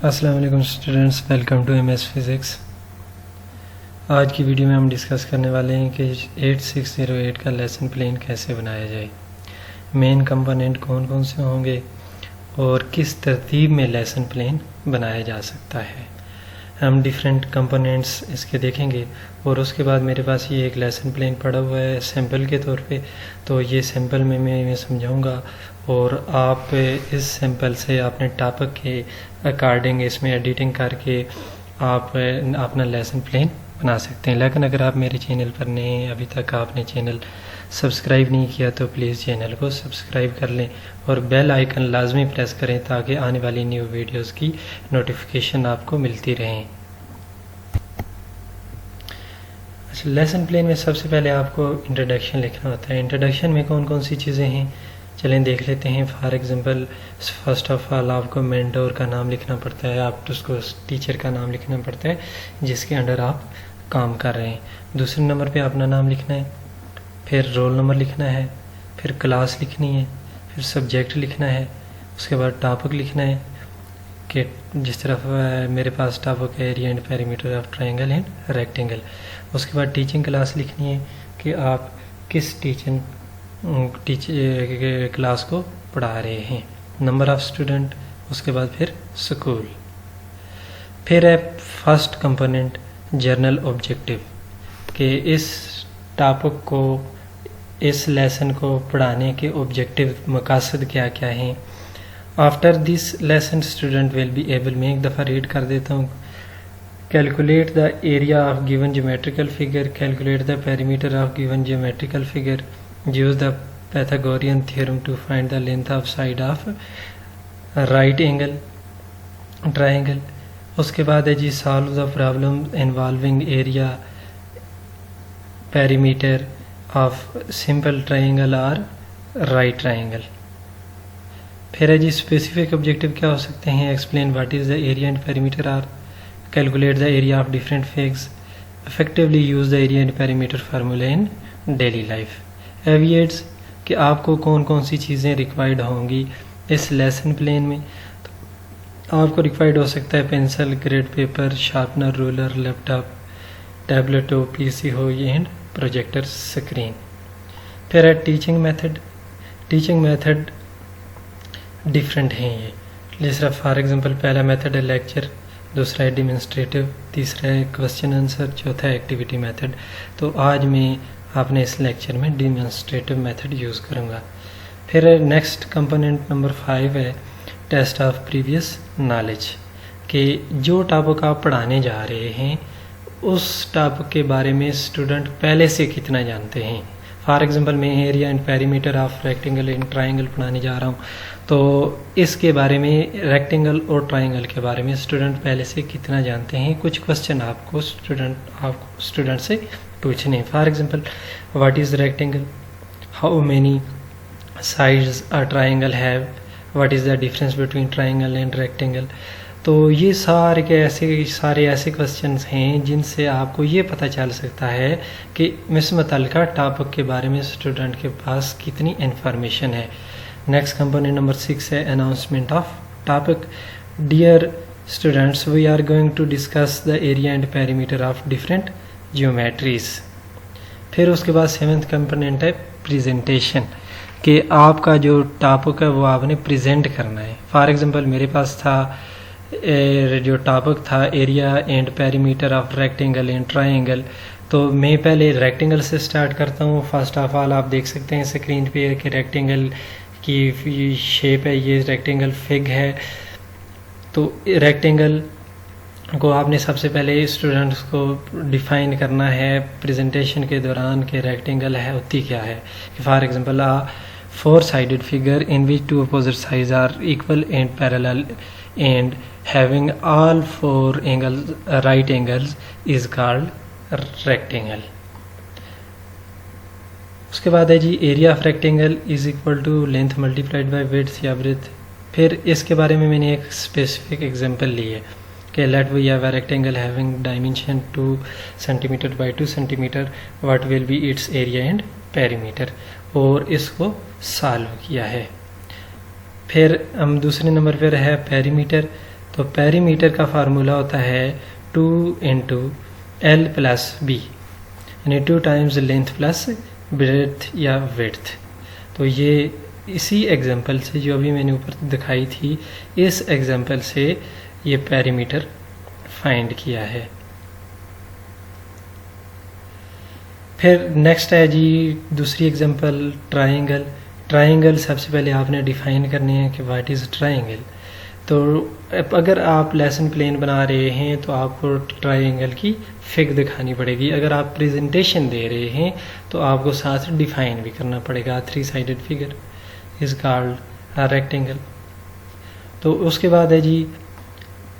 अस्सलाम वालेकुम students, welcome to MS physics. आज की वीडियो में हम डिस्कस करने वाले हैं कि 8608 का लेसन प्लान कैसे बनाया जाए, मेन कंपोनेंट कौन कौन से होंगे और किस तरतीब में लेसन प्लान बनाया जा सकता है। हम डिफरेंट कंपोनेंट्स इसके देखेंगे और उसके बाद मेरे पास ये एक लेसन प्लान पड़ा हुआ है सैम्पल के तौर पे, तो ये सैम्पल में मैं समझाऊंगा और आप इस सैम्पल से अपने टॉपिक के अकॉर्डिंग इसमें एडिटिंग करके आप अपना लेसन प्लान बना सकते हैं। लेकिन अगर आप मेरे चैनल पर नए हैं, अभी तक आपने चैनल सब्सक्राइब नहीं किया तो प्लीज़ चैनल को सब्सक्राइब कर लें और बेल आइकन लाजमी प्रेस करें ताकि आने वाली न्यू वीडियोस की नोटिफिकेशन आपको मिलती रहें। अच्छा, लेसन प्लान में सबसे पहले आपको इंट्रोडक्शन लिखना होता है। इंट्रोडक्शन में कौन कौन सी चीज़ें हैं चलें देख लेते हैं। For example first of all आपको मेंटोर का नाम लिखना पड़ता है, आप उसको टीचर का नाम लिखना पड़ता है जिसके अंडर आप काम कर रहे हैं। दूसरे नंबर पे अपना नाम लिखना है, फिर रोल नंबर लिखना है, फिर क्लास लिखनी है, फिर सब्जेक्ट लिखना है, उसके बाद टॉपिक लिखना है कि जिस तरफ मेरे पास टॉपिक है area and perimeter of triangle and rectangle. उसके बाद टीचिंग क्लास लिखनी है कि आप किस क्लास को पढ़ा रहे हैं, नंबर ऑफ स्टूडेंट, उसके बाद फिर स्कूल। फिर है फर्स्ट कंपोनेंट जर्नल ऑब्जेक्टिव कि इस टॉपिक को, इस लेसन को पढ़ाने के ऑब्जेक्टिव मकासद क्या क्या हैं। After this lesson student will be able, मैं एक दफ़ा रीड कर देता हूँ। Calculate the area of given geometrical figure, calculate the perimeter of given geometrical figure, use the Pythagorean theorem to find the length of side of right angle triangle। उसके बाद है जी solve the problem involving area perimeter of simple triangle or right triangle। फिर है जी specific objective क्या हो सकते हैं, explain what is the area and perimeter are, calculate the area of different figs, effectively use the area and perimeter formula in daily life। एविएट्स कि आपको कौन कौन सी चीज़ें रिक्वायर्ड होंगी इस लेसन प्लान में। तो आपको रिक्वायर्ड हो सकता है pencil, grade paper, sharpener, ruler, laptop, tablet हो, पीसी हो एंड प्रोजेक्टर स्क्रीन। फिर है teaching method. Teaching method different हैं ये, जैसे फॉर एग्जांपल पहला मेथड है लेक्चर, दूसरा है डेमोन्स्ट्रेटिव, तीसरा है क्वेश्चन आंसर, चौथा है एक्टिविटी मेथड। तो आज मैं आपने इस लेक्चर में डेमोन्स्ट्रेटिव मेथड यूज़ करूँगा। फिर नेक्स्ट कंपोनेंट नंबर 5 है टेस्ट ऑफ प्रीवियस नॉलेज कि जो टॉपिक आप पढ़ाने जा रहे हैं उस टॉपिक के बारे में स्टूडेंट पहले से कितना जानते हैं। फॉर एग्जांपल मैं area and perimeter of rectangle and triangle पढ़ाने जा रहा हूँ, तो इसके बारे में, रेक्टेंगल और ट्रायंगल के बारे में स्टूडेंट पहले से कितना जानते हैं। कुछ क्वेश्चन आपको स्टूडेंट से पूछने। For example what is rectangle, how many sides a triangle have, what is the difference between triangle and rectangle. तो ये सारे ऐसे क्वेश्चंस हैं जिनसे आपको ये पता चल सकता है कि इस मुतल्लिका टॉपिक के बारे में स्टूडेंट के पास कितनी इन्फॉर्मेशन है। नेक्स्ट कंपोनेंट नंबर 6 है announcement of topic. Dear students, we are going to discuss the area and perimeter of different geometries. फिर उसके बाद 7th कंपोनेंट है प्रेजेंटेशन कि आपका जो टॉपिक है वो आपने प्रेजेंट करना है। फॉर एग्जांपल मेरे पास था जो टॉपिक था area and perimeter of rectangle and triangle, तो मैं पहले रेक्टेंगल से स्टार्ट करता हूँ। फर्स्ट ऑफ ऑल आप देख सकते हैं स्क्रीन पे कि रेक्टेंगल की शेप है, ये रेक्टेंगल फिग है। तो रेक्टेंगल को आपने सबसे पहले स्टूडेंट्स को डिफाइन करना है प्रेजेंटेशन के दौरान कि रेक्टेंगल है होती क्या है। For example a 4-sided figure in which two opposite sides are equal and parallel and having all 4 angles right angles is called rectangle। उसके बाद है जी area of rectangle is equal to length multiplied by width या breadth. फिर इसके बारे में मैंने एक स्पेसिफिक एग्जांपल ली है कि let we have a rectangle having dimension 2 centimetre by 2 centimetre, what will be its area and perimeter, और इसको सॉल्व किया है। फिर हम दूसरे नंबर पर है पेरीमीटर तो पेरीमीटर का फार्मूला होता है 2 इंटू एल प्लस बी, यानी 2 टाइम्स लेंथ प्लस ब्रेड्थ या विड्थ। तो ये इसी एग्जांपल से जो अभी मैंने ऊपर दिखाई थी, इस एग्जांपल से ये पेरीमीटर फाइंड किया है। फिर नेक्स्ट है जी दूसरी एग्जांपल ट्राइंगल। ट्राइंगल सबसे पहले आपने डिफाइन करनी है कि व्हाट इज़ ट्राइंगल। तो अगर आप लेसन प्लेन बना रहे हैं तो आपको ट्राइंगल की फिग दिखानी पड़ेगी। अगर आप प्रेजेंटेशन दे रहे हैं तो आपको साथ डिफाइन भी करना पड़ेगा। 3 sided figure is called rectangle. तो उसके बाद है जी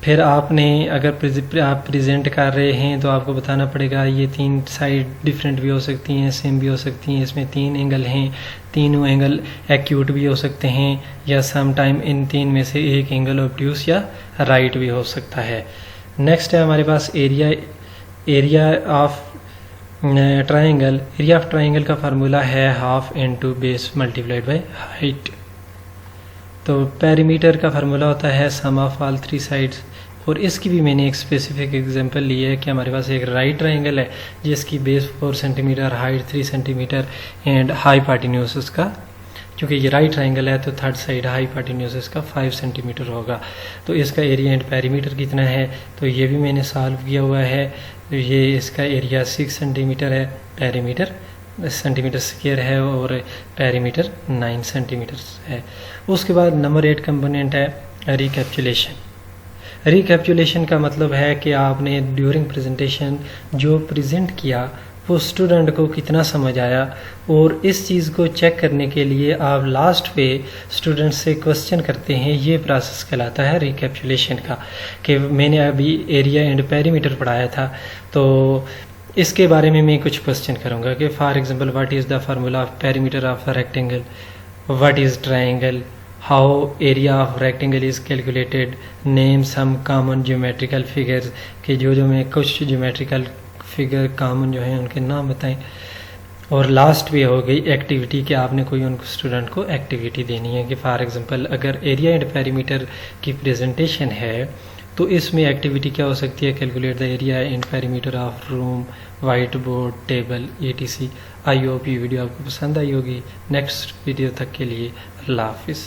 फिर आपने अगर आप प्रेजेंट कर रहे हैं तो आपको बताना पड़ेगा ये 3 साइड डिफरेंट भी हो सकती हैं, सेम भी हो सकती हैं। इसमें 3 एंगल हैं, तीनों एंगल एक्यूट भी हो सकते हैं या सम टाइम इन 3 में से एक एंगल ऑब्ट्यूस या राइट भी हो सकता है। नेक्स्ट है हमारे पास area of triangle. Area of triangle का फार्मूला है half into base multiplied by height. तो पेरीमीटर का फार्मूला होता है सम ऑफ ऑल 3 साइड्स। और इसकी भी मैंने एक स्पेसिफिक एग्जांपल ली है कि हमारे पास एक राइट ट्राइंगल है जिसकी base 4 centimetre, height 3 centimetre and hypotenuse उसका, क्योंकि ये राइट ट्राइंगल है तो थर्ड साइड हाई पार्टिन्यूस इसका 5 सेंटीमीटर होगा। तो इसका एरिया एंड पेरीमीटर कितना है तो ये भी मैंने सॉल्व किया हुआ है। तो ये इसका एरिया 6 सेंटीमीटर है, पेरीमीटर सेंटीमीटर स्क्वायर है और पेरीमीटर 9 सेंटीमीटर है। उसके बाद नंबर 8 कंपोनेंट है रिकैप्चुलेशन। रिकैप्चुलेशन का मतलब है कि आपने ड्यूरिंग प्रेजेंटेशन जो प्रेजेंट किया वो स्टूडेंट को कितना समझ आया, और इस चीज़ को चेक करने के लिए आप लास्ट पे स्टूडेंट से क्वेश्चन करते हैं। ये प्रोसेस कहलाता है रिकैप्चुलेशन का। कि मैंने अभी एरिया एंड पेरीमीटर पढ़ाया था तो इसके बारे में मैं कुछ क्वेश्चन करूँगा कि for example what is the formula of perimeter of rectangle, what is triangle, how area of rectangle is calculated, name some common geometrical figures, कि जो मैं कुछ geometrical figure common जो हैं उनके नाम बताएं। और लास्ट भी हो गई एक्टिविटी कि आपने कोई उनको स्टूडेंट को एक्टिविटी देनी है कि फॉर एग्जांपल अगर एरिया एंड पेरीमीटर की प्रेजेंटेशन है तो इसमें एक्टिविटी क्या हो सकती है, calculate the area and perimeter of room, white board, table etc। I hope ये वीडियो आपको पसंद आई होगी। नेक्स्ट वीडियो तक के लिए अल्लाह हाफिज़।